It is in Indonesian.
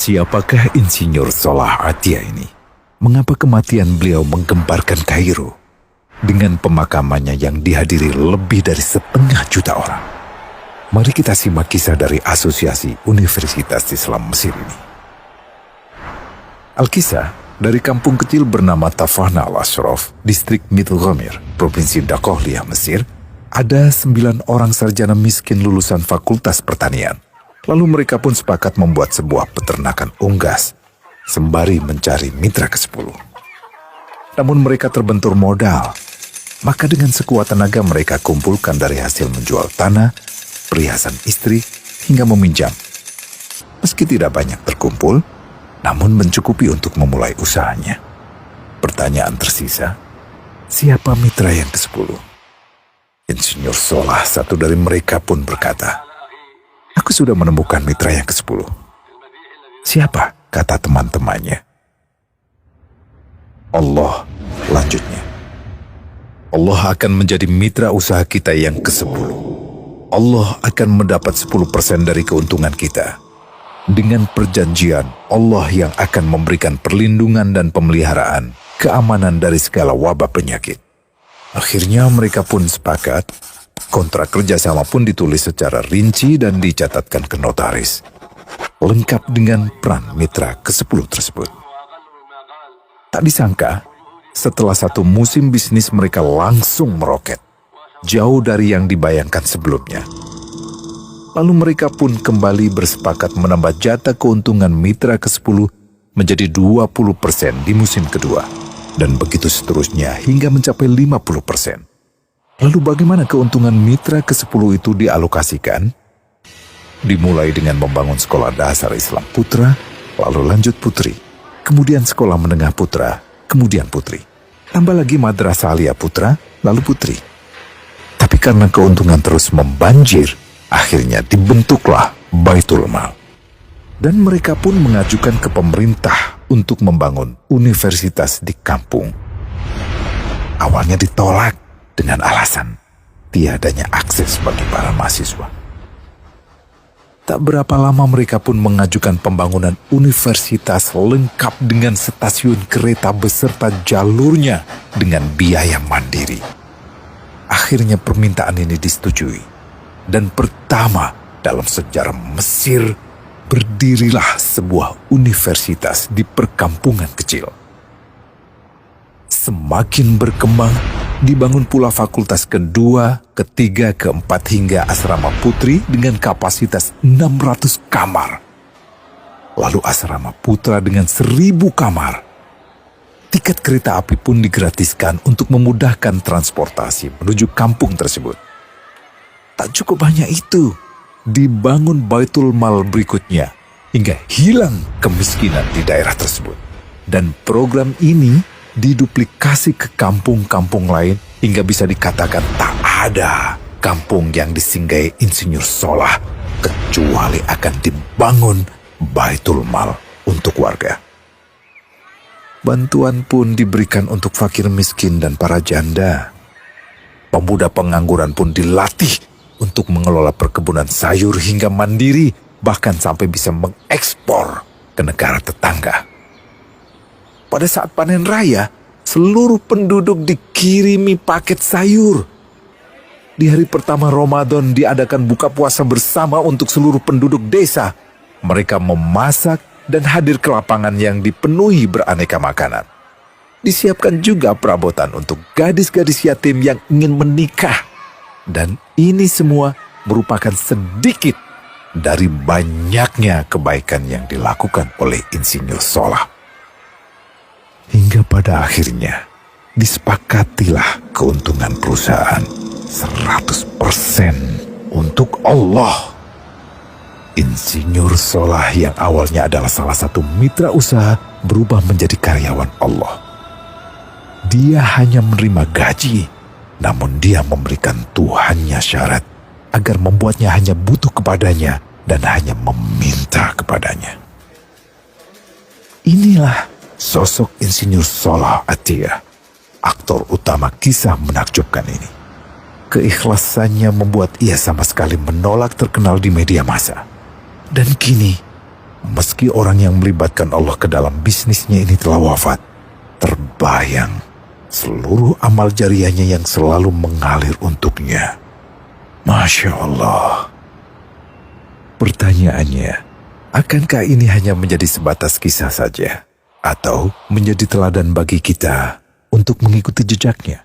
Siapakah Insinyur Salah Atia ini? Mengapa kematian beliau menggemparkan Kairo dengan pemakamannya yang dihadiri lebih dari 1,5 juta orang? Mari kita simak kisah dari Asosiasi Universitas Islam Mesir ini. Al-Kisah dari kampung kecil bernama Tafahna al-Ashraf, distrik Mittelghamir, Provinsi Dakohlia, Mesir, ada 9 orang sarjana miskin lulusan Fakultas Pertanian. Lalu mereka pun sepakat membuat sebuah peternakan unggas, sembari mencari mitra ke-10. Namun mereka terbentur modal, maka dengan sekuat tenaga mereka kumpulkan dari hasil menjual tanah, perhiasan istri, hingga meminjam. Meski tidak banyak terkumpul, namun mencukupi untuk memulai usahanya. Pertanyaan tersisa, siapa mitra yang ke-10? Insinyur Salah, satu dari mereka pun berkata, "Aku sudah menemukan mitra yang ke-10. Siapa?" kata teman-temannya. "Allah," lanjutnya. "Allah akan menjadi mitra usaha kita yang ke-10. Allah akan mendapat 10% dari keuntungan kita. Dengan perjanjian, Allah yang akan memberikan perlindungan dan pemeliharaan, keamanan dari segala wabah penyakit." Akhirnya mereka pun sepakat. Kontrak kerjasama pun ditulis secara rinci dan dicatatkan ke notaris, lengkap dengan peran mitra ke-10 tersebut. Tak disangka, setelah 1 musim bisnis mereka langsung meroket, jauh dari yang dibayangkan sebelumnya. Lalu mereka pun kembali bersepakat menambah jatah keuntungan mitra ke-10 menjadi 20% di musim kedua, dan begitu seterusnya hingga mencapai 50%. Lalu bagaimana keuntungan mitra ke-10 itu dialokasikan? Dimulai dengan membangun sekolah dasar Islam putra, lalu lanjut putri, kemudian sekolah menengah putra, kemudian putri. Tambah lagi madrasah alia putra, lalu putri. Tapi karena keuntungan terus membanjir, akhirnya dibentuklah Baitul Mal. Dan mereka pun mengajukan ke pemerintah untuk membangun universitas di kampung. Awalnya ditolak dengan alasan tiadanya akses bagi para mahasiswa. Tak berapa lama mereka pun mengajukan pembangunan universitas lengkap dengan stasiun kereta beserta jalurnya dengan biaya mandiri. Akhirnya permintaan ini disetujui, dan pertama dalam sejarah Mesir berdirilah sebuah universitas di perkampungan kecil. Semakin berkembang, dibangun pula fakultas kedua, ketiga, keempat hingga asrama putri dengan kapasitas 600 kamar. Lalu asrama putra dengan 1.000 kamar. Tiket kereta api pun digratiskan untuk memudahkan transportasi menuju kampung tersebut. Tak cukup hanya itu, dibangun Baitul Mal berikutnya hingga hilang kemiskinan di daerah tersebut. Dan program ini diduplikasi ke kampung-kampung lain hingga bisa dikatakan tak ada kampung yang disinggahi Insinyur Salah kecuali akan dibangun Baitul Mal untuk warga. Bantuan pun diberikan untuk fakir miskin dan para janda. Pemuda pengangguran pun dilatih untuk mengelola perkebunan sayur hingga mandiri, bahkan sampai bisa mengekspor ke negara tetangga. Pada saat panen raya, seluruh penduduk dikirimi paket sayur. Di hari pertama Ramadan diadakan buka puasa bersama untuk seluruh penduduk desa. Mereka memasak dan hadir ke lapangan yang dipenuhi beraneka makanan. Disiapkan juga perabotan untuk gadis-gadis yatim yang ingin menikah. Dan ini semua merupakan sedikit dari banyaknya kebaikan yang dilakukan oleh Insinyur Salah. Hingga pada akhirnya disepakatilah keuntungan perusahaan 100% untuk Allah. Insinyur Salah yang awalnya adalah salah satu mitra usaha berubah menjadi karyawan Allah. Dia hanya menerima gaji, namun dia memberikan Tuhannya syarat agar membuatnya hanya butuh kepadanya dan hanya meminta kepadanya. Inilah sosok Insinyur Salah Atia, aktor utama kisah menakjubkan ini. Keikhlasannya membuat ia sama sekali menolak terkenal di media massa. Dan kini, meski orang yang melibatkan Allah ke dalam bisnisnya ini telah wafat, terbayang seluruh amal jariahnya yang selalu mengalir untuknya. Masya Allah. Pertanyaannya, akankah ini hanya menjadi sebatas kisah saja? Atau menjadi teladan bagi kita untuk mengikuti jejaknya?